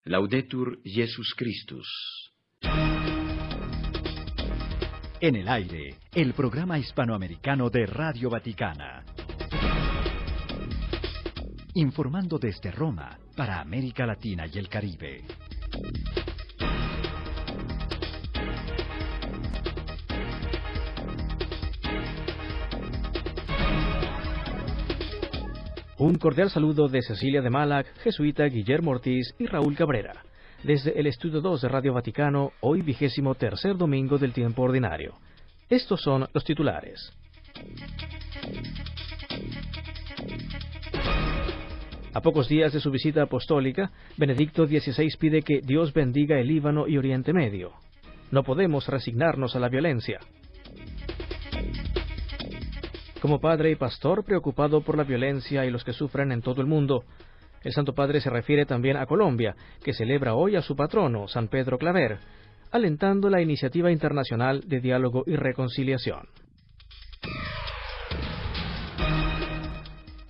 Laudetur Jesus Christus. En el aire, el programa hispanoamericano de Radio Vaticana. Informando desde Roma para América Latina y el Caribe. Un cordial saludo de Cecilia de Malac, Jesuita, Guillermo Ortiz y Raúl Cabrera. Desde el Estudio 2 de Radio Vaticano, hoy 23º domingo del tiempo ordinario. Estos son los titulares. A pocos días de su visita apostólica, Benedicto XVI pide que Dios bendiga el Líbano y Oriente Medio. No podemos resignarnos a la violencia. Como padre y pastor preocupado por la violencia y los que sufren en todo el mundo, el Santo Padre se refiere también a Colombia, que celebra hoy a su patrono, San Pedro Claver, alentando la iniciativa internacional de diálogo y reconciliación.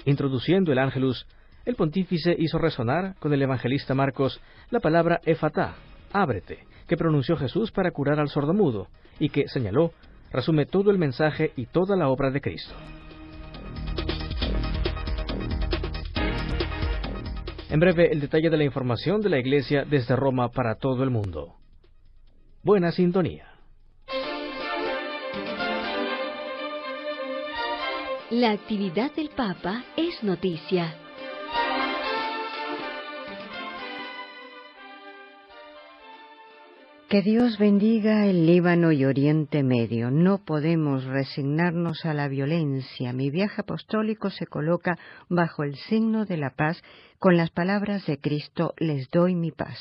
Introduciendo el Ángelus, el pontífice hizo resonar con el evangelista Marcos la palabra Efatá, ábrete, que pronunció Jesús para curar al sordomudo, y que, señaló, resume todo el mensaje y toda la obra de Cristo. En breve, el detalle de la información de la Iglesia desde Roma para todo el mundo. Buena sintonía. La actividad del Papa es noticia. Que Dios bendiga el Líbano y Oriente Medio. No podemos resignarnos a la violencia. Mi viaje apostólico se coloca bajo el signo de la paz, con las palabras de Cristo, les doy mi paz.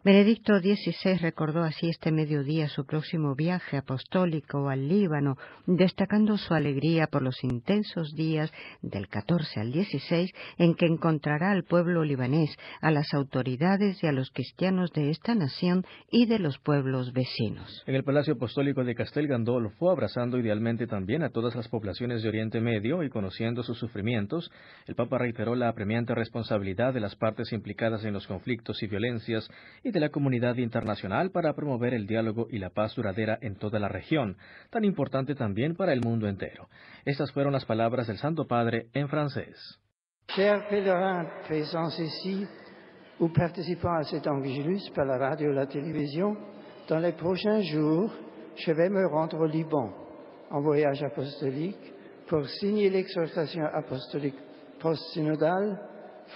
Benedicto XVI recordó así este mediodía su próximo viaje apostólico al Líbano, destacando su alegría por los intensos días del 14 al 16 en que encontrará al pueblo libanés, a las autoridades y a los cristianos de esta nación y de los pueblos vecinos. En el Palacio Apostólico de Castel Gandolfo, abrazando idealmente también a todas las poblaciones de Oriente Medio y conociendo sus sufrimientos, el Papa reiteró la apremiante responsabilidad de las partes implicadas en los conflictos y violencias y de la comunidad internacional para promover el diálogo y la paz duradera en toda la región, tan importante también para el mundo entero. Estas fueron las palabras del Santo Padre en francés. Chers pèlerins présents ici ou participants à cet Angelus par la radio et la télévision, dans les prochains jours, je vais me rendre au Liban en voyage apostolique pour signer l'exhortation apostolique post-synodale,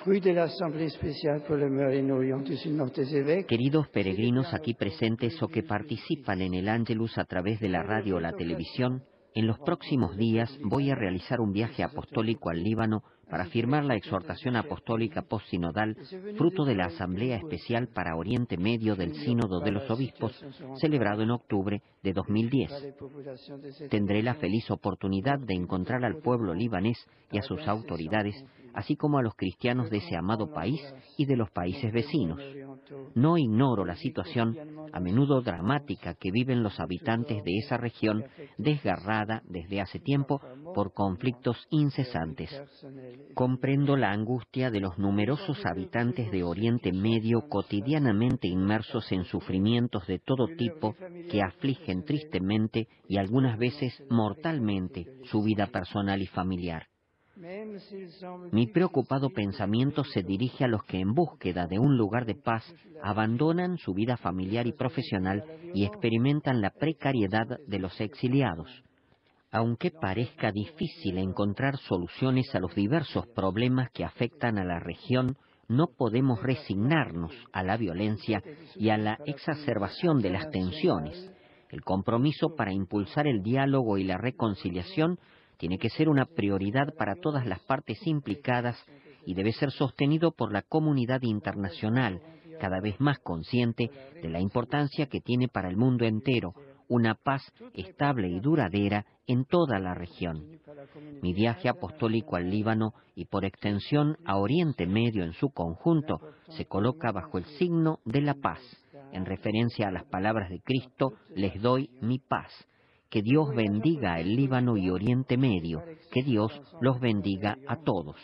fruit de la Asamblea Especial por el Moyen-Orient du Synode des Évêques. Queridos peregrinos aquí presentes o que participan en el Ángelus a través de la radio o la televisión, en los próximos días voy a realizar un viaje apostólico al Líbano para firmar la exhortación apostólica postsinodal, fruto de la Asamblea Especial para Oriente Medio del Sínodo de los Obispos, celebrado en octubre de 2010. Tendré la feliz oportunidad de encontrar al pueblo libanés y a sus autoridades, así como a los cristianos de ese amado país y de los países vecinos. No ignoro la situación, a menudo dramática, que viven los habitantes de esa región, desgarrada desde hace tiempo por conflictos incesantes. Comprendo la angustia de los numerosos habitantes de Oriente Medio cotidianamente inmersos en sufrimientos de todo tipo que afligen tristemente y algunas veces mortalmente su vida personal y familiar. Mi preocupado pensamiento se dirige a los que en búsqueda de un lugar de paz abandonan su vida familiar y profesional y experimentan la precariedad de los exiliados. Aunque parezca difícil encontrar soluciones a los diversos problemas que afectan a la región, no podemos resignarnos a la violencia y a la exacerbación de las tensiones. El compromiso para impulsar el diálogo y la reconciliación tiene que ser una prioridad para todas las partes implicadas y debe ser sostenido por la comunidad internacional, cada vez más consciente de la importancia que tiene para el mundo entero una paz estable y duradera en toda la región. Mi viaje apostólico al Líbano y por extensión a Oriente Medio en su conjunto se coloca bajo el signo de la paz, en referencia a las palabras de Cristo, les doy mi paz. Que Dios bendiga el Líbano y Oriente Medio, que Dios los bendiga a todos.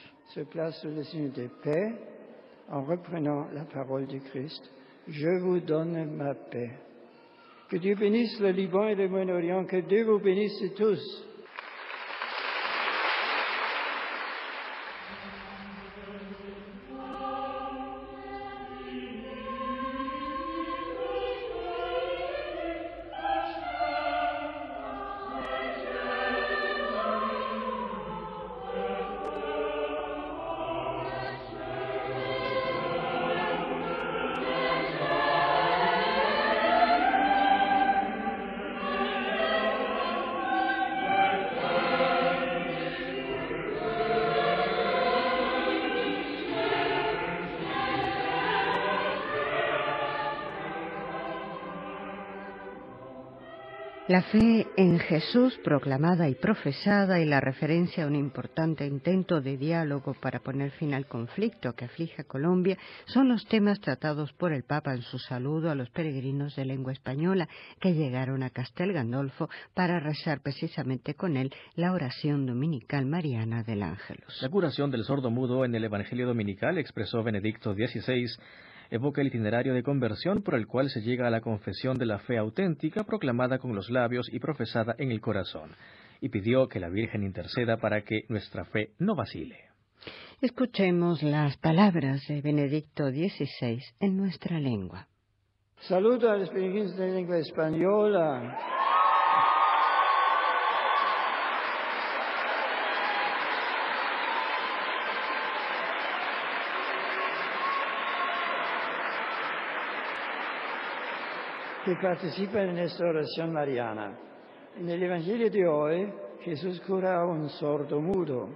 en reprenant la parole du Christ, je vous donne ma paix. Que Dieu bénisse le Liban et le Moyen-Orient, que Dieu vous bénisse tous. La fe en Jesús proclamada y profesada y la referencia a un importante intento de diálogo para poner fin al conflicto que aflige a Colombia son los temas tratados por el Papa en su saludo a los peregrinos de lengua española que llegaron a Castel Gandolfo para rezar precisamente con él la oración dominical mariana del Ángelus. La curación del sordo mudo en el Evangelio Dominical, expresó Benedicto XVI, evoca el itinerario de conversión por el cual se llega a la confesión de la fe auténtica proclamada con los labios y profesada en el corazón, y pidió que la Virgen interceda para que nuestra fe no vacile. Escuchemos las palabras de Benedicto XVI en nuestra lengua. Saludo a los peregrinos de lengua española. Que participan en esta oración mariana. En el Evangelio de hoy, Jesús cura a un sordo mudo.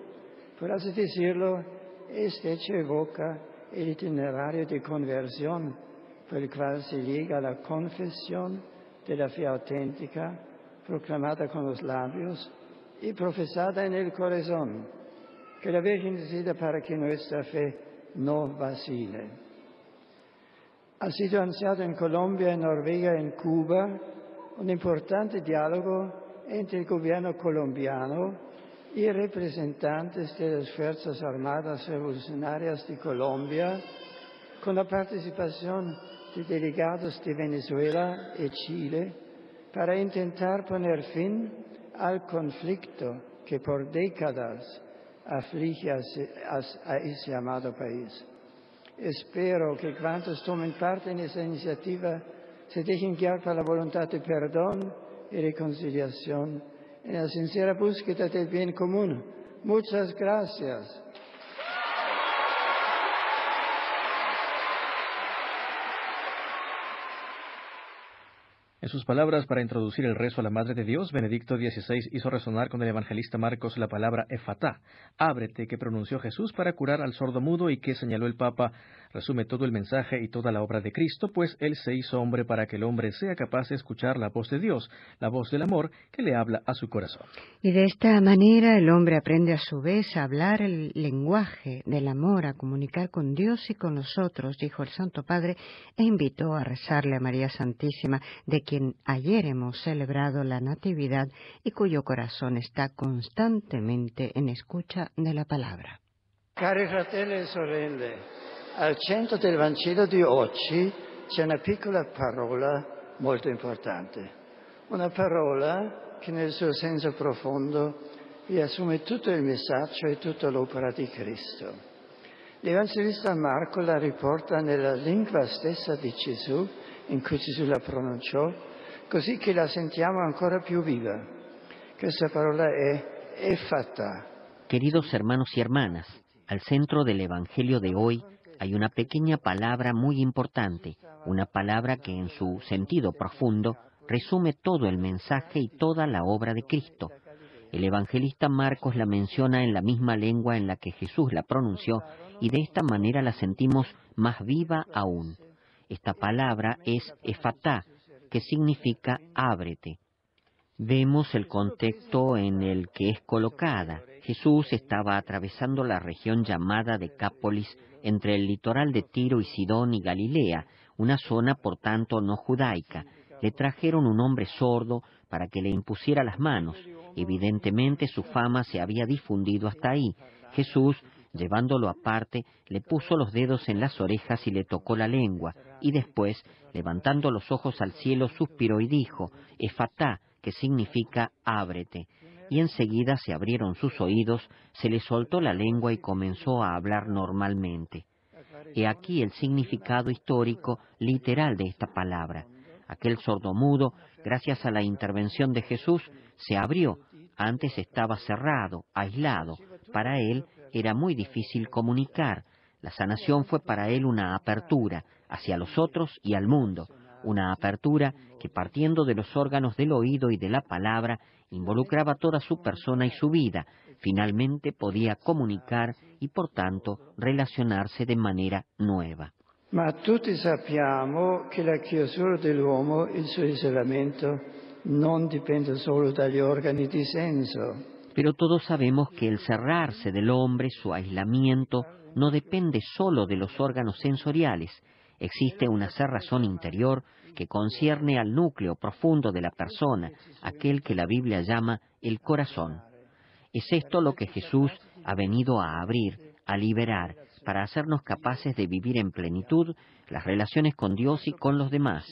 Por así decirlo, este hecho evoca el itinerario de conversión por el cual se llega a la confesión de la fe auténtica, proclamada con los labios y profesada en el corazón. Que la Virgen decida para que nuestra fe no vacile. Ha sido anunciado en Colombia, en Noruega, en Cuba, un importante diálogo entre el gobierno colombiano y representantes de las Fuerzas Armadas Revolucionarias de Colombia, con la participación de delegados de Venezuela y Chile, para intentar poner fin al conflicto que por décadas aflige a ese amado país. Espero que cuantos tomen parte en esta iniciativa se dejen guiar por la voluntad de perdón y reconciliación en la sincera búsqueda del bien común. Muchas gracias. En sus palabras para introducir el rezo a la Madre de Dios, Benedicto XVI hizo resonar con el evangelista Marcos la palabra efatá, ábrete, que pronunció Jesús para curar al sordo mudo y que, señaló el Papa, resume todo el mensaje y toda la obra de Cristo, pues Él se hizo hombre para que el hombre sea capaz de escuchar la voz de Dios, la voz del amor que le habla a su corazón. Y de esta manera el hombre aprende a su vez a hablar el lenguaje del amor, a comunicar con Dios y con los otros, dijo el Santo Padre, e invitó a rezarle a María Santísima, de quien ayer hemos celebrado la Natividad y cuyo corazón está constantemente en escucha de la palabra. Cari fratelli e sorelle, al centro del Vangelo di oggi c'è una piccola parola molto importante, una parola che nel suo senso profondo riassume tutto il messaggio e tutta l'opera di Cristo. L'Evangelista Marco la riporta nella lingua stessa di Gesù, in cui Gesù la pronunciò, così che la sentiamo ancora più viva. Questa parola è efatá. Queridos hermanos y hermanas, al centro del Evangelio de hoy hay una pequeña palabra muy importante, una palabra que en su sentido profundo resume todo el mensaje y toda la obra de Cristo. El evangelista Marcos la menciona en la misma lengua en la que Jesús la pronunció y de esta manera la sentimos más viva aún. Esta palabra es efatá, que significa ábrete. Vemos el contexto en el que es colocada. Jesús estaba atravesando la región llamada Decápolis, entre el litoral de Tiro y Sidón y Galilea, una zona por tanto no judaica. Le trajeron un hombre sordo para que le impusiera las manos. Evidentemente su fama se había difundido hasta ahí. Jesús Llevándolo aparte, le puso los dedos en las orejas y le tocó la lengua, y después, levantando los ojos al cielo, suspiró y dijo, Efatá, que significa ábrete. Y enseguida se abrieron sus oídos, se le soltó la lengua y comenzó a hablar normalmente. He aquí el significado histórico literal de esta palabra. Aquel sordomudo, gracias a la intervención de Jesús, se abrió. Antes estaba cerrado, aislado. Para él era muy difícil comunicar. La sanación fue para él una apertura hacia los otros y al mundo. Una apertura que, partiendo de los órganos del oído y de la palabra, involucraba toda su persona y su vida. Finalmente podía comunicar y, por tanto, relacionarse de manera nueva. Ma tutti sappiamo che la chiusura dell'uomo, il suo isolamento, non dipende solo dagli organi di senso. Pero todos sabemos que el cerrarse del hombre, su aislamiento, no depende solo de los órganos sensoriales. Existe una cerrazón interior que concierne al núcleo profundo de la persona, aquel que la Biblia llama el corazón. Es esto lo que Jesús ha venido a abrir, a liberar, para hacernos capaces de vivir en plenitud las relaciones con Dios y con los demás.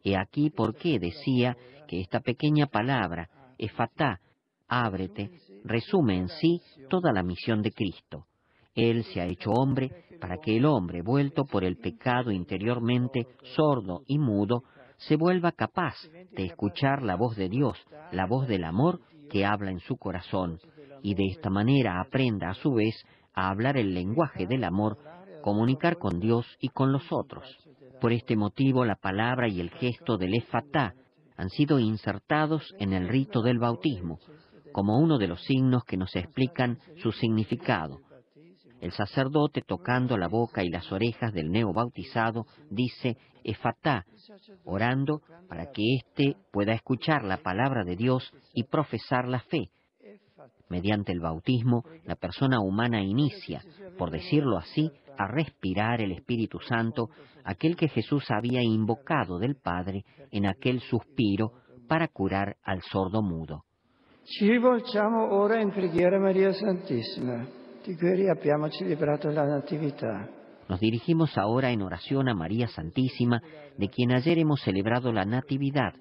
He aquí por qué decía que esta pequeña palabra, efatá, ábrete, resume en sí toda la misión de Cristo. Él se ha hecho hombre para que el hombre, vuelto por el pecado interiormente, sordo y mudo, se vuelva capaz de escuchar la voz de Dios, la voz del amor que habla en su corazón, y de esta manera aprenda a su vez a hablar el lenguaje del amor, comunicar con Dios y con los otros. Por este motivo la palabra y el gesto del efatá han sido insertados en el rito del bautismo, como uno de los signos que nos explican su significado. El sacerdote, tocando la boca y las orejas del neobautizado, dice efatá, orando para que éste pueda escuchar la palabra de Dios y profesar la fe. Mediante el bautismo, la persona humana inicia, por decirlo así, a respirar el Espíritu Santo, aquel que Jesús había invocado del Padre en aquel suspiro para curar al sordo mudo. Ci rivolgiamo ora in preghiera a Maria Santissima, di cui abbiamo celebrato la Natività. Nos dirigimos ahora en oración a María Santísima, de quien ayer hemos celebrado la Natividad.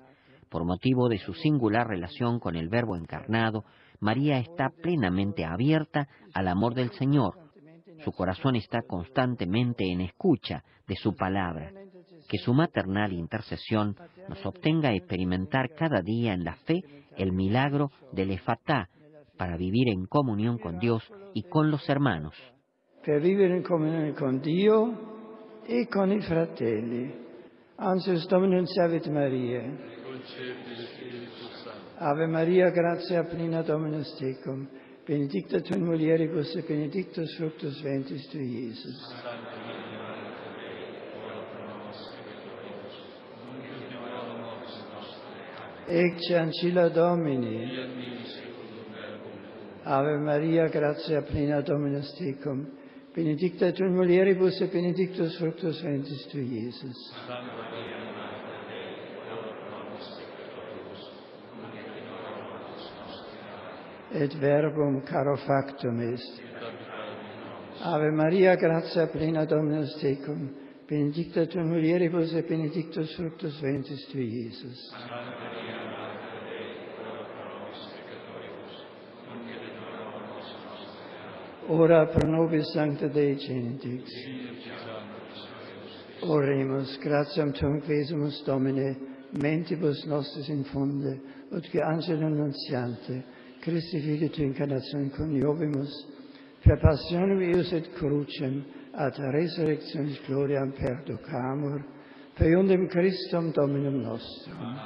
Por motivo de su singular relación con el Verbo encarnado, María está plenamente abierta al amor del Señor. Su corazón está constantemente en escucha de su palabra. Que su maternal intercesión nos obtenga a experimentar cada día en la fe el milagro del efatá, para vivir en comunión con Dios y con los hermanos. Per vivere in comunione con Dio e con i fratelli. Ansus Dominum Salvet Maria. Ave Maria, gratia plena Dominus tecum, benedicta tu in mulieribus et benedictus fructus ventris tui, Iesus. Ecce ancilla Domini. Ave Maria, gratia plena Dominus tecum, benedicta tu in mulieribus et benedictus fructus ventris tui, Iesus. Et verbum caro factum est. Ave Maria, gratia plena Dominus tecum, benedicta tu in mulieribus et benedictus fructus ventris tui, Iesus. Ora pro nobis sancta Dei Genitix. Oremus, gratiam tuum quesumus Domine, mentibus nostris infunde, ut que angelo nuntiante, Christi Filii tu incarnatione coniovimus, per passionem eius et crucem, ad resurrectionis gloriam perducamur, per iundem Christum Dominum nostrum.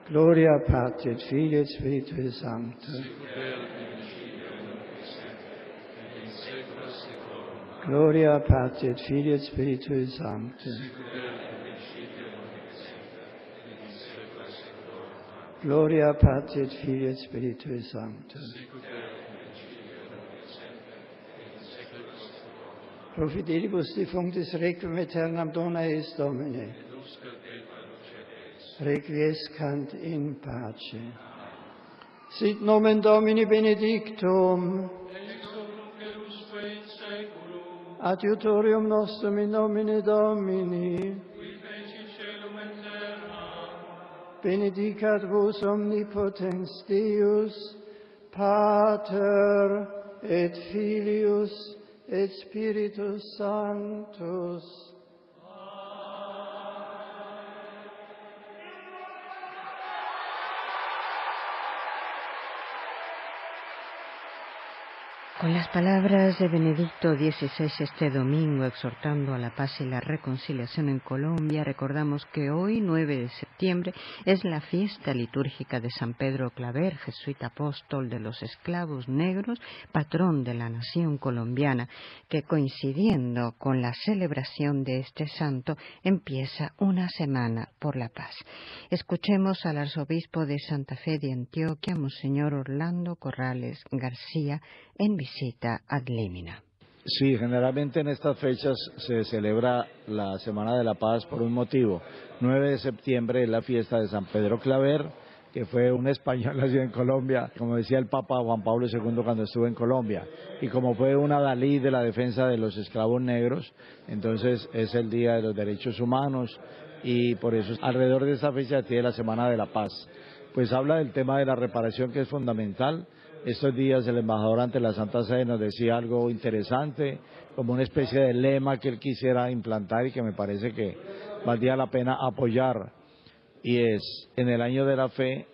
Gloria Patri et Filii et Spiritui Sancto. Gloria Patri et Filii et Spiritui Sancto. Gloria Patri et Filii et Spiritui Sancto. Pro fidelibus defunctis requiem aeternam dona eis Domine. Requiescant in pace. Sit nomen Domini benedictum. Adiutorium nostrum in nomine Domini. Benedicat vos omnipotens Deus, Pater et Filius et Spiritus Sanctus. Con las palabras de Benedicto XVI este domingo exhortando a la paz y la reconciliación en Colombia, recordamos que hoy, 9 de septiembre, es la fiesta litúrgica de San Pedro Claver, jesuita apóstol de los esclavos negros, patrón de la nación colombiana, que coincidiendo con la celebración de este santo, empieza una semana por la paz. Escuchemos al arzobispo de Santa Fe de Antioquia, Monseñor Orlando Corrales García, en visita ad limina. Sí, generalmente en estas fechas se celebra la Semana de la Paz por un motivo. 9 de septiembre es la fiesta de San Pedro Claver, que fue un español nacido en Colombia, como decía el Papa Juan Pablo II cuando estuvo en Colombia, y como fue una Dalí de la defensa de los esclavos negros, entonces es el Día de los Derechos Humanos, y por eso alrededor de esa fecha tiene la Semana de la Paz. Pues habla del tema de la reparación, que es fundamental. Estos días el embajador ante la Santa Sede nos decía algo interesante, como una especie de lema que él quisiera implantar y que me parece que valdría la pena apoyar, y es: en el año de la fe,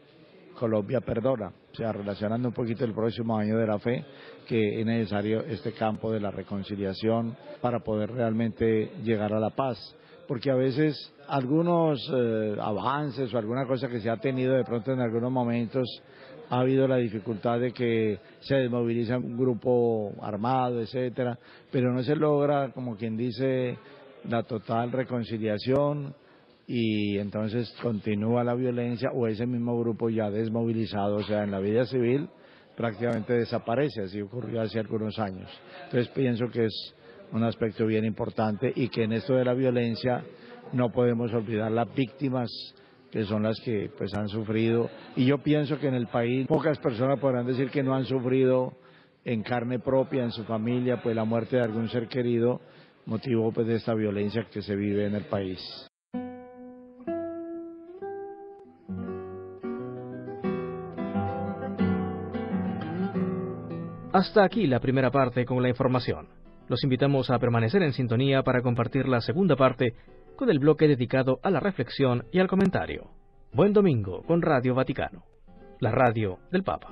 Colombia perdona. O sea, relacionando un poquito el próximo año de la fe, que es necesario este campo de la reconciliación para poder realmente llegar a la paz. Porque a veces algunos avances o alguna cosa que se ha tenido de pronto en algunos momentos, ha habido la dificultad de que se desmoviliza un grupo armado, etcétera, pero no se logra, como quien dice, la total reconciliación, y entonces continúa la violencia, o ese mismo grupo ya desmovilizado, o sea, en la vida civil prácticamente desaparece. Así ocurrió hace algunos años. Entonces pienso que es un aspecto bien importante, y que en esto de la violencia no podemos olvidar las víctimas, que son las que pues han sufrido, y yo pienso que en el país pocas personas podrán decir que no han sufrido en carne propia, en su familia, pues la muerte de algún ser querido, motivo pues de esta violencia que se vive en el país. Hasta aquí la primera parte con la información. Los invitamos a permanecer en sintonía para compartir la segunda parte con el bloque dedicado a la reflexión y al comentario. Buen domingo con Radio Vaticano, la radio del Papa.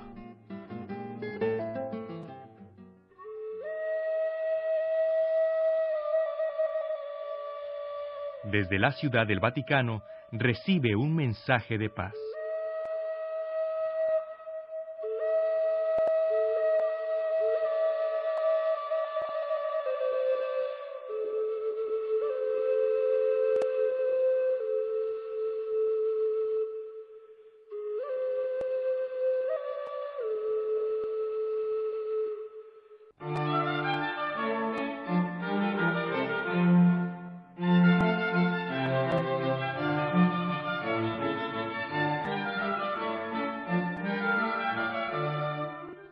Desde la Ciudad del Vaticano recibe un mensaje de paz.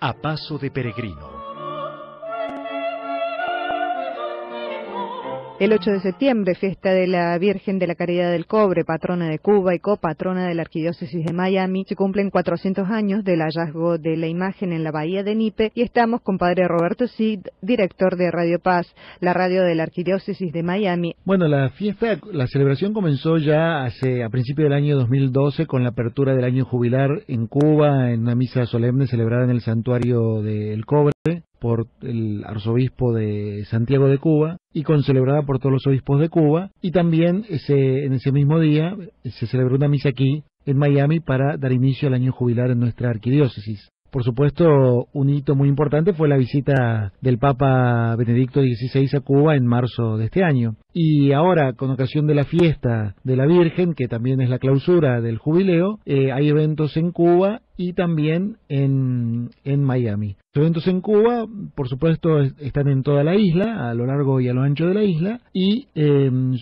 A paso de peregrino. El 8 de septiembre, fiesta de la Virgen de la Caridad del Cobre, patrona de Cuba y copatrona de la Arquidiócesis de Miami. Se cumplen 400 años del hallazgo de la imagen en la bahía de Nipe, y estamos con Padre Roberto Cid, director de Radio Paz, la radio de la Arquidiócesis de Miami. Bueno, la celebración comenzó ya a principios del año 2012 con la apertura del año jubilar en Cuba, en una misa solemne celebrada en el Santuario del Cobre por el arzobispo de Santiago de Cuba, y celebrada por todos los obispos de Cuba, y también en ese mismo día se celebró una misa aquí en Miami para dar inicio al año jubilar en nuestra arquidiócesis. Por supuesto, un hito muy importante fue la visita del Papa Benedicto XVI a Cuba en marzo de este año. Y ahora, con ocasión de la fiesta de la Virgen, que también es la clausura del jubileo, hay eventos en Cuba y también en Miami. Los eventos en Cuba, por supuesto, están en toda la isla, a lo largo y a lo ancho de la isla,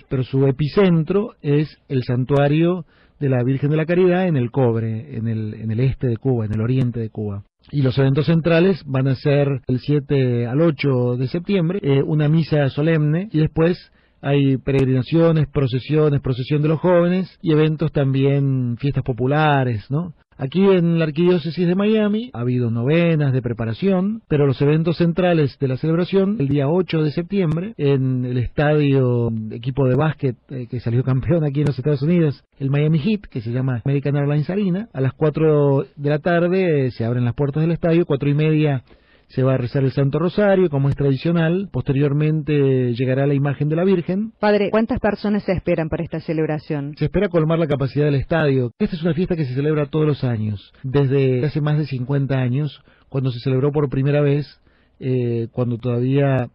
pero su epicentro es el santuario de la Virgen de la Caridad en el Cobre, en el este de Cuba, en el oriente de Cuba. Y los eventos centrales van a ser del 7 al 8 de septiembre, una misa solemne, y después hay peregrinaciones, procesión de los jóvenes y eventos también, fiestas populares, ¿no? Aquí en la Arquidiócesis de Miami ha habido novenas de preparación, pero los eventos centrales de la celebración, el día 8 de septiembre, en el estadio equipo de básquet que salió campeón aquí en los Estados Unidos, el Miami Heat, que se llama American Airlines Arena, a las 4 de la tarde se abren las puertas del estadio, 4:30 se va a rezar el Santo Rosario, como es tradicional. Posteriormente llegará la imagen de la Virgen. Padre, ¿cuántas personas se esperan para esta celebración? Se espera colmar la capacidad del estadio. Esta es una fiesta que se celebra todos los años, desde hace más de 50 años, cuando se celebró por primera vez, cuando todavía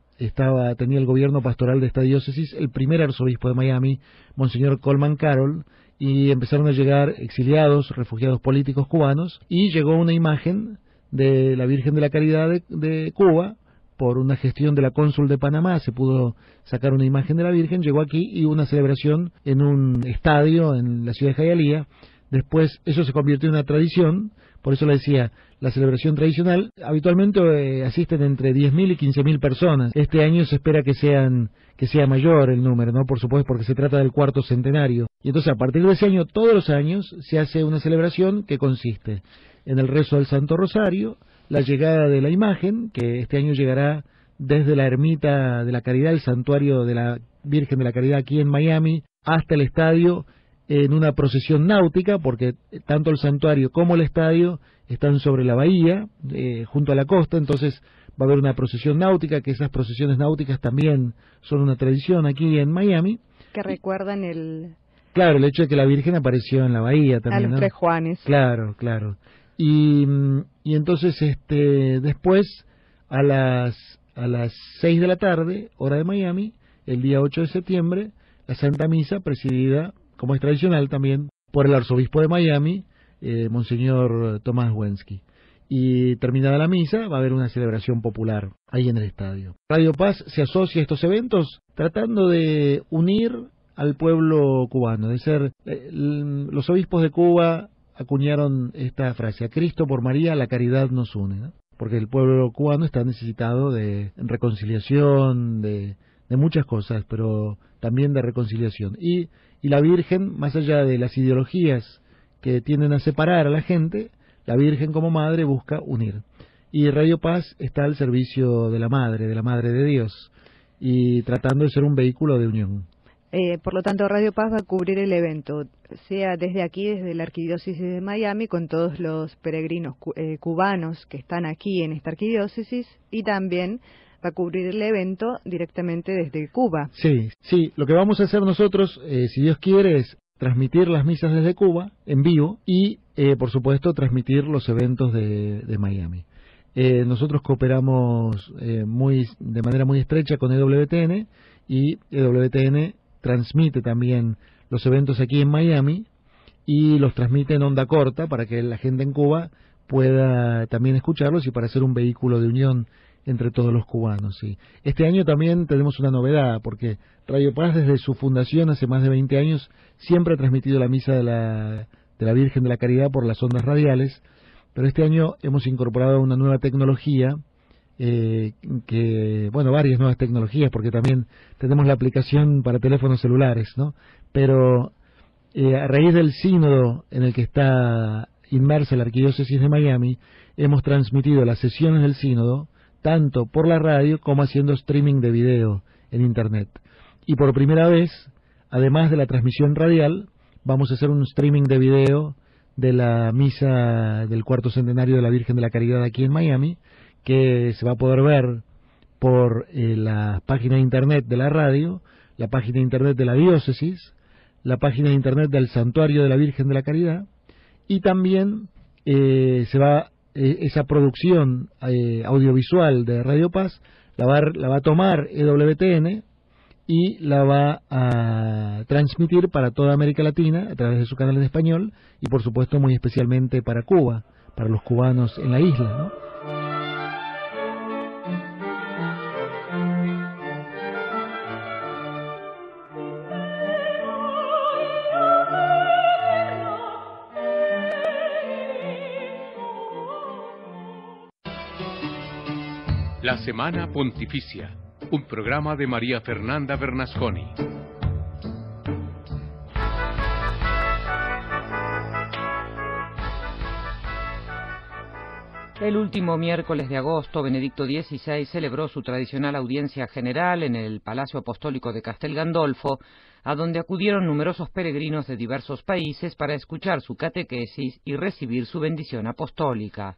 tenía el gobierno pastoral de esta diócesis, el primer arzobispo de Miami, Monseñor Coleman Carroll, y empezaron a llegar exiliados, refugiados políticos cubanos, y llegó una imagen de la Virgen de la Caridad de Cuba. Por una gestión de la cónsul de Panamá se pudo sacar una imagen de la Virgen, llegó aquí y una celebración en un estadio en la ciudad de Hialeah. Después eso se convirtió en una tradición, por eso le decía, la celebración tradicional, habitualmente asisten entre 10.000 y 15.000 personas. Este año se espera que sea mayor el número, ¿no? Por supuesto, porque se trata del cuarto centenario. Y entonces a partir de ese año, todos los años, se hace una celebración que consiste en el rezo del Santo Rosario, la llegada de la imagen, que este año llegará desde la Ermita de la Caridad, el santuario de la Virgen de la Caridad aquí en Miami, hasta el estadio en una procesión náutica, porque tanto el santuario como el estadio están sobre la bahía, junto a la costa, entonces va a haber una procesión náutica, que esas procesiones náuticas también son una tradición aquí en Miami. Que recuerdan el... Claro, el hecho de que la Virgen apareció en la bahía también, a los ¿no? Tres Juanes. Claro. Y entonces después a las 6 de la tarde, hora de Miami, el día 8 de septiembre, la Santa Misa presidida, como es tradicional también, por el arzobispo de Miami, Monseñor Tomás Wensky. Y terminada la misa va a haber una celebración popular ahí en el estadio. Radio Paz se asocia a estos eventos tratando de unir al pueblo cubano, de ser los obispos de Cuba acuñaron esta frase: a Cristo por María la caridad nos une, ¿no? Porque el pueblo cubano está necesitado de reconciliación, de muchas cosas, pero también de reconciliación. Y la Virgen, más allá de las ideologías que tienden a separar a la gente, la Virgen como madre busca unir. Y Radio Paz está al servicio de la Madre de Dios, y tratando de ser un vehículo de unión. Por lo tanto, Radio Paz va a cubrir el evento, sea desde aquí, desde la Arquidiócesis de Miami, con todos los peregrinos cubanos que están aquí en esta arquidiócesis, y también va a cubrir el evento directamente desde Cuba. Sí, lo que vamos a hacer nosotros, si Dios quiere, es transmitir las misas desde Cuba en vivo y, por supuesto, transmitir los eventos de Miami. Nosotros cooperamos de manera muy estrecha con EWTN, y EWTN transmite también los eventos aquí en Miami y los transmite en onda corta para que la gente en Cuba pueda también escucharlos y para ser un vehículo de unión entre todos los cubanos. Sí. Este año también tenemos una novedad, porque Radio Paz desde su fundación hace más de 20 años siempre ha transmitido la misa de la Virgen de la Caridad por las ondas radiales, pero este año hemos incorporado una nueva tecnología, varias nuevas tecnologías, porque también tenemos la aplicación para teléfonos celulares, ¿no? Pero a raíz del sínodo en el que está inmersa la Arquidiócesis de Miami, hemos transmitido las sesiones del sínodo tanto por la radio como haciendo streaming de video en Internet. Y por primera vez, además de la transmisión radial, vamos a hacer un streaming de video de la misa del cuarto centenario de la Virgen de la Caridad aquí en Miami, que se va a poder ver por la página de Internet de la radio, la página de Internet de la diócesis, la página de Internet del Santuario de la Virgen de la Caridad, y también esa producción audiovisual de Radio Paz la va a tomar EWTN y la va a transmitir para toda América Latina a través de su canal en español, y por supuesto muy especialmente para Cuba, para los cubanos en la isla, ¿no? La Semana Pontificia, un programa de María Fernanda Bernasconi. El último miércoles de agosto, Benedicto XVI celebró su tradicional audiencia general en el Palacio Apostólico de Castel Gandolfo, a donde acudieron numerosos peregrinos de diversos países para escuchar su catequesis y recibir su bendición apostólica.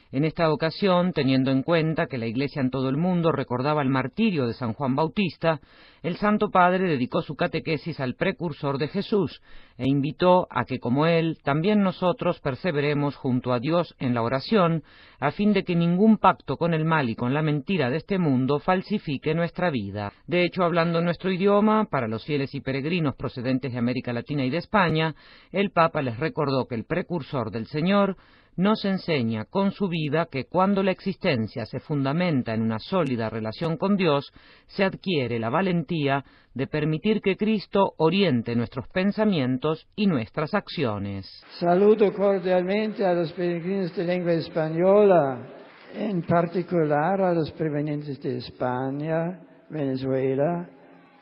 En esta ocasión, teniendo en cuenta que la Iglesia en todo el mundo recordaba el martirio de San Juan Bautista, el Santo Padre dedicó su catequesis al precursor de Jesús e invitó a que, como él, también nosotros perseveremos junto a Dios en la oración, a fin de que ningún pacto con el mal y con la mentira de este mundo falsifique nuestra vida. De hecho, hablando nuestro idioma, para los fieles y peregrinos procedentes de América Latina y de España, el Papa les recordó que el precursor del Señor nos enseña con su vida que cuando la existencia se fundamenta en una sólida relación con Dios, se adquiere la valentía de permitir que Cristo oriente nuestros pensamientos y nuestras acciones. Saludo cordialmente a los peregrinos de lengua española, en particular a los provenientes de España, Venezuela,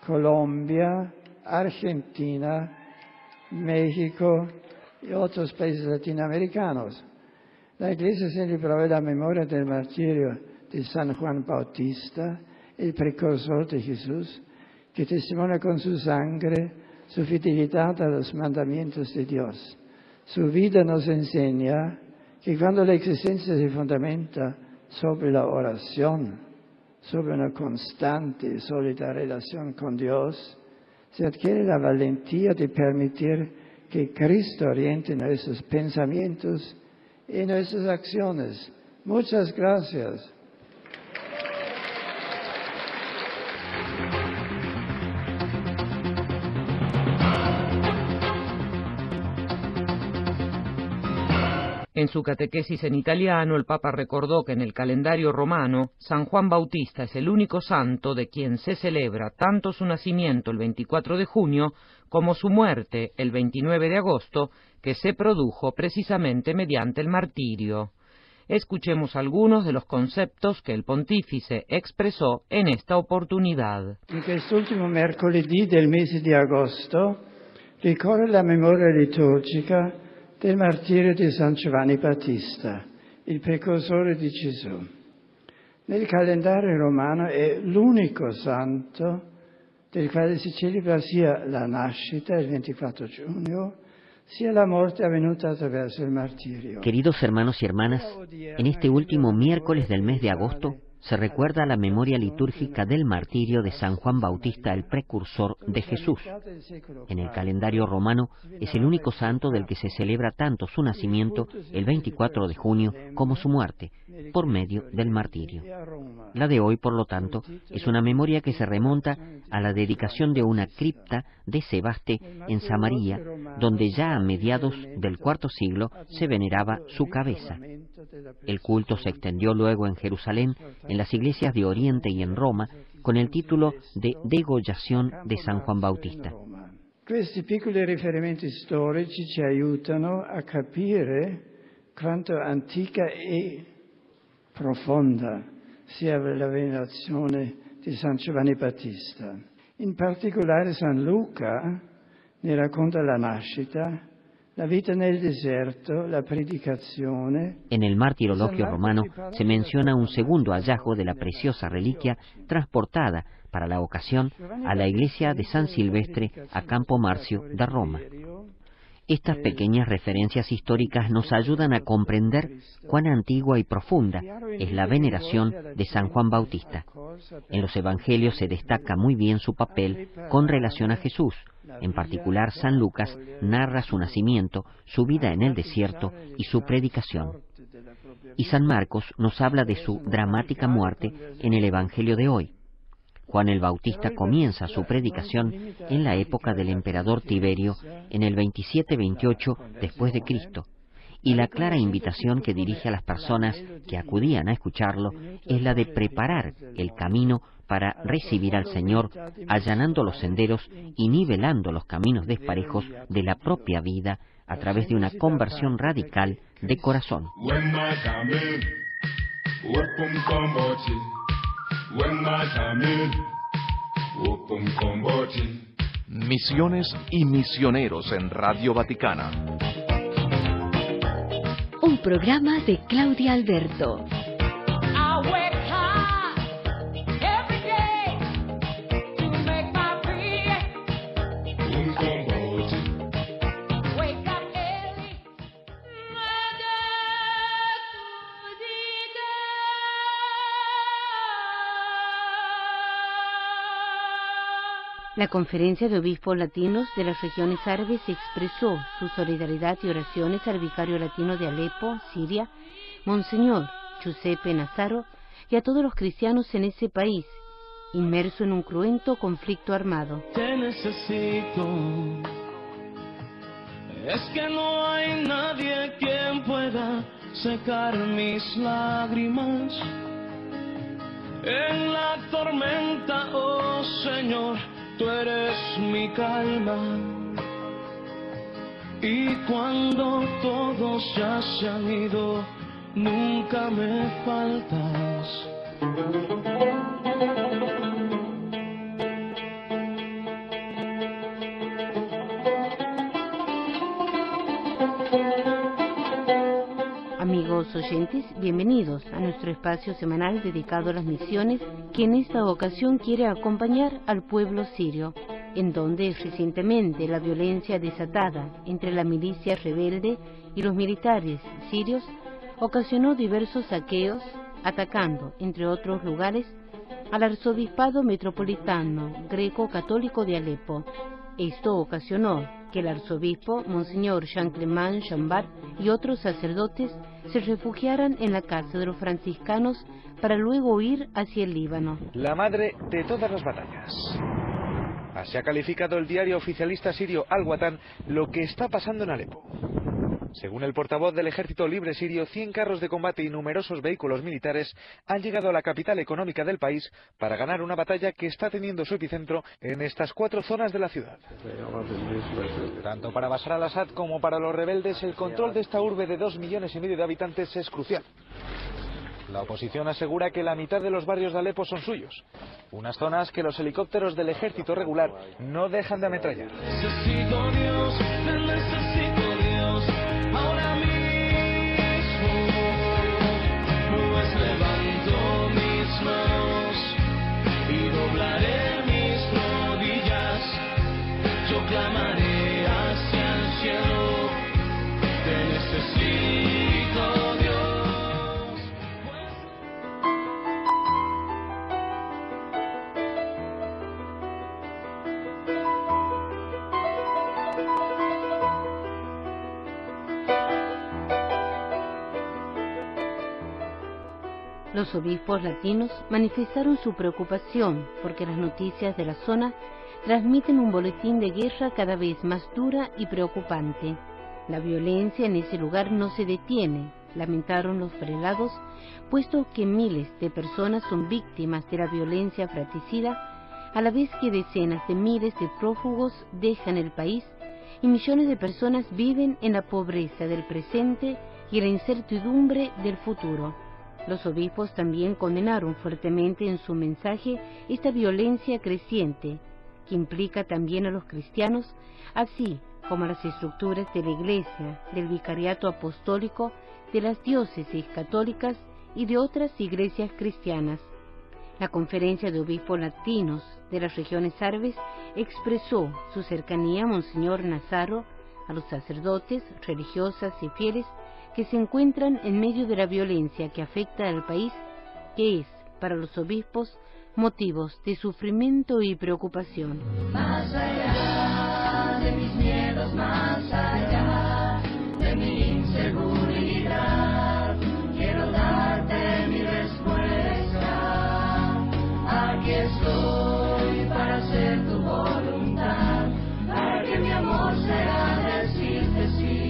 Colombia, Argentina, México y otros países latinoamericanos. La Iglesia celebra la memoria del martirio de San Juan Bautista, el precursor de Jesús, que testimonia con su sangre su fidelidad a los mandamientos de Dios. Su vida nos enseña que cuando la existencia se fundamenta sobre la oración, sobre una constante y sólida relación con Dios, se adquiere la valentía de permitir que Cristo oriente nuestros pensamientos y nuestras acciones. Muchas gracias. En su catequesis en italiano, el Papa recordó que en el calendario romano, San Juan Bautista es el único santo de quien se celebra tanto su nacimiento el 24 de junio como su muerte el 29 de agosto, que se produjo precisamente mediante el martirio. Escuchemos algunos de los conceptos que el pontífice expresó en esta oportunidad. En quest'ultimo mercoledì del mese di agosto ricorre la memoria liturgica del martirio di San Giovanni Battista, il precursore di Gesù. Nel calendario romano è l'unico santo del quale si celebra sia la nascita, il 24 giugno, sia la muerte avvenuta attraverso il martirio. Queridos hermanos y hermanas, en este último miércoles del mes de agosto se recuerda la memoria litúrgica del martirio de San Juan Bautista, el precursor de Jesús. En el calendario romano es el único santo del que se celebra tanto su nacimiento, el 24 de junio, como su muerte, por medio del martirio. La de hoy, por lo tanto, es una memoria que se remonta a la dedicación de una cripta de Sebaste en Samaria, donde ya a mediados del IV siglo se veneraba su cabeza. El culto se extendió luego en Jerusalén, en las iglesias de Oriente y en Roma, con el título de Degollación de San Juan Bautista. Questi piccoli riferimenti storici ci aiutano a capire quanto antica e profonda sia la venerazione di San Giovanni Battista. In particolare San Luca ne racconta la nascita, la vita nel deserto, la predicazione. En el martirologio romano se menciona un segundo hallazgo de la preciosa reliquia transportada para la ocasión a la iglesia de San Silvestre a Campo Marzio de Roma. Estas pequeñas referencias históricas nos ayudan a comprender cuán antigua y profunda es la veneración de San Juan Bautista. En los evangelios se destaca muy bien su papel con relación a Jesús. En particular, San Lucas narra su nacimiento, su vida en el desierto y su predicación. Y San Marcos nos habla de su dramática muerte en el evangelio de hoy. Juan el Bautista comienza su predicación en la época del emperador Tiberio, en el 27-28 después de Cristo, y la clara invitación que dirige a las personas que acudían a escucharlo es la de preparar el camino para recibir al Señor, allanando los senderos y nivelando los caminos desparejos de la propia vida a través de una conversión radical de corazón. Misiones y misioneros en Radio Vaticana. Un programa de Claudia Alberto. La Conferencia de Obispos Latinos de las Regiones Árabes expresó su solidaridad y oraciones al vicario latino de Alepo, Siria, Monseñor Giuseppe Nazaro, y a todos los cristianos en ese país, inmerso en un cruento conflicto armado. Te necesito, es que no hay nadie quien pueda secar mis lágrimas. En la tormenta, oh Señor, tú eres mi calma, y cuando todos ya se han ido, nunca me faltas. Amigos oyentes, bienvenidos a nuestro espacio semanal dedicado a las misiones, que en esta ocasión quiere acompañar al pueblo sirio, en donde recientemente la violencia desatada entre la milicia rebelde y los militares sirios ocasionó diversos saqueos, atacando, entre otros lugares, al arzobispado metropolitano greco-católico de Alepo. Esto ocasionó que el arzobispo, Monseñor Jean-Clément Chambard, y otros sacerdotes se refugiaran en la casa de los franciscanos para luego huir hacia el Líbano. La madre de todas las batallas. Así ha calificado el diario oficialista sirio Al-Watan lo que está pasando en Alepo. Según el portavoz del Ejército Libre Sirio, 100 carros de combate y numerosos vehículos militares han llegado a la capital económica del país para ganar una batalla que está teniendo su epicentro en estas 4 zonas de la ciudad. Tanto para Bashar al-Assad como para los rebeldes, el control de esta urbe de 2,5 millones de habitantes es crucial. La oposición asegura que la mitad de los barrios de Alepo son suyos, unas zonas que los helicópteros del ejército regular no dejan de ametrallar. Necesito Dios, te necesito Dios, ahora mismo, pues levanto mis manos y doblaré mis rodillas, yo clamaré hacia el cielo, te necesito Dios. Los obispos latinos manifestaron su preocupación porque las noticias de la zona transmiten un boletín de guerra cada vez más dura y preocupante. La violencia en ese lugar no se detiene, lamentaron los prelados, puesto que miles de personas son víctimas de la violencia fratricida, a la vez que decenas de miles de prófugos dejan el país y millones de personas viven en la pobreza del presente y la incertidumbre del futuro. Los obispos también condenaron fuertemente en su mensaje esta violencia creciente, que implica también a los cristianos, así como a las estructuras de la Iglesia, del Vicariato Apostólico, de las diócesis católicas y de otras iglesias cristianas. La Conferencia de Obispos Latinos de las Regiones Árabes expresó su cercanía a Monseñor Nazaro, a los sacerdotes, religiosas y fieles que se encuentran en medio de la violencia que afecta al país, que es, para los obispos, motivos de sufrimiento y preocupación. Más allá de mis miedos, más allá de mi inseguridad, quiero darte mi respuesta. Aquí estoy para hacer tu voluntad, para que mi amor sea decirte sí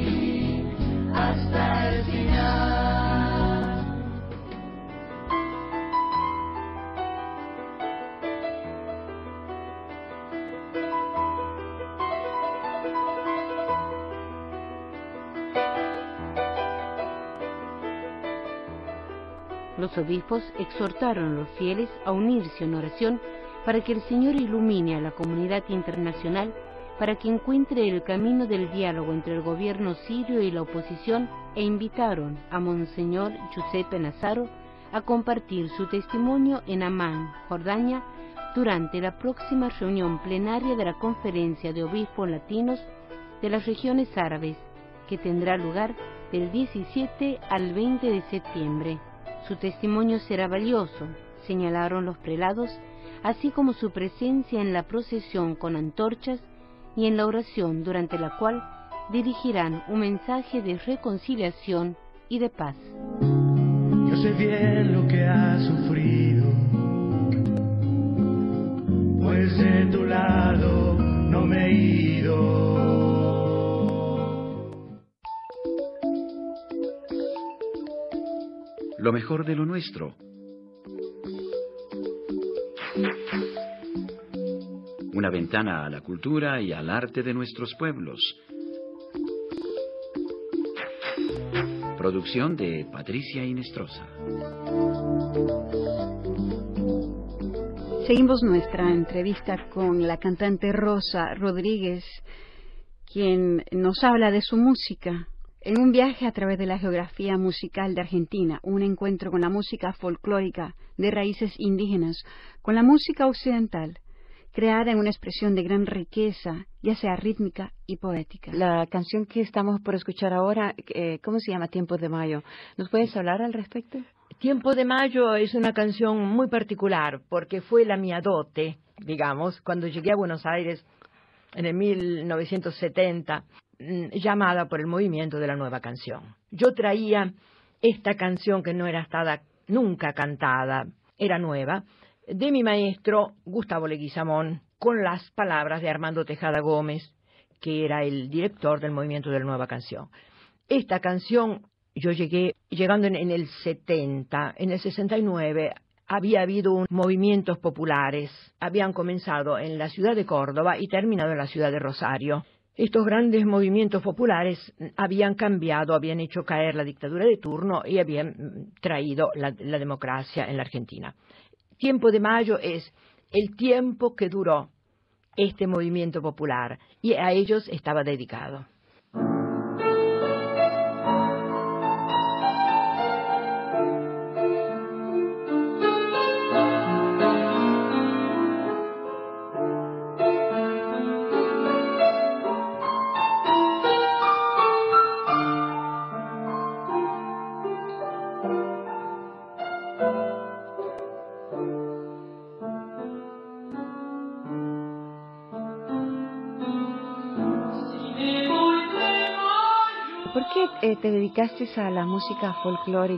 hasta el final. Los obispos exhortaron a los fieles a unirse en oración para que el Señor ilumine a la comunidad internacional para que encuentre el camino del diálogo entre el gobierno sirio y la oposición, e invitaron a Monseñor Giuseppe Nazaro a compartir su testimonio en Amán, Jordania, durante la próxima reunión plenaria de la Conferencia de Obispos Latinos de las Regiones Árabes, que tendrá lugar del 17 al 20 de septiembre. Su testimonio será valioso, señalaron los prelados, así como su presencia en la procesión con antorchas y en la oración, durante la cual dirigirán un mensaje de reconciliación y de paz. Yo sé bien lo que has sufrido, pues de tu lado no me he ido. Lo mejor de lo nuestro. Una ventana a la cultura y al arte de nuestros pueblos. Producción de Patricia Inestrosa. Seguimos nuestra entrevista con la cantante Rosa Rodríguez, quien nos habla de su música. En un viaje a través de la geografía musical de Argentina, un encuentro con la música folclórica de raíces indígenas, con la música occidental, creada en una expresión de gran riqueza, ya sea rítmica y poética. La canción que estamos por escuchar ahora, ¿cómo se llama? Tiempos de Mayo. ¿Nos puedes hablar al respecto? Tiempo de Mayo es una canción muy particular porque fue la mía dote, digamos, cuando llegué a Buenos Aires en el 1970, llamada por el movimiento de la nueva canción. Yo traía esta canción que no era estada nunca cantada, era nueva, de mi maestro Gustavo Leguizamón, con las palabras de Armando Tejada Gómez, que era el director del movimiento de la nueva canción. Esta canción, yo llegando en el 70, en el 69, había habido movimientos populares, habían comenzado en la ciudad de Córdoba y terminado en la ciudad de Rosario. Estos grandes movimientos populares habían cambiado, habían hecho caer la dictadura de turno y habían traído la democracia en la Argentina. Tiempo de Mayo es el tiempo que duró este movimiento popular y a ellos estaba dedicado. ¿Por qué te dedicaste a la música folclórica?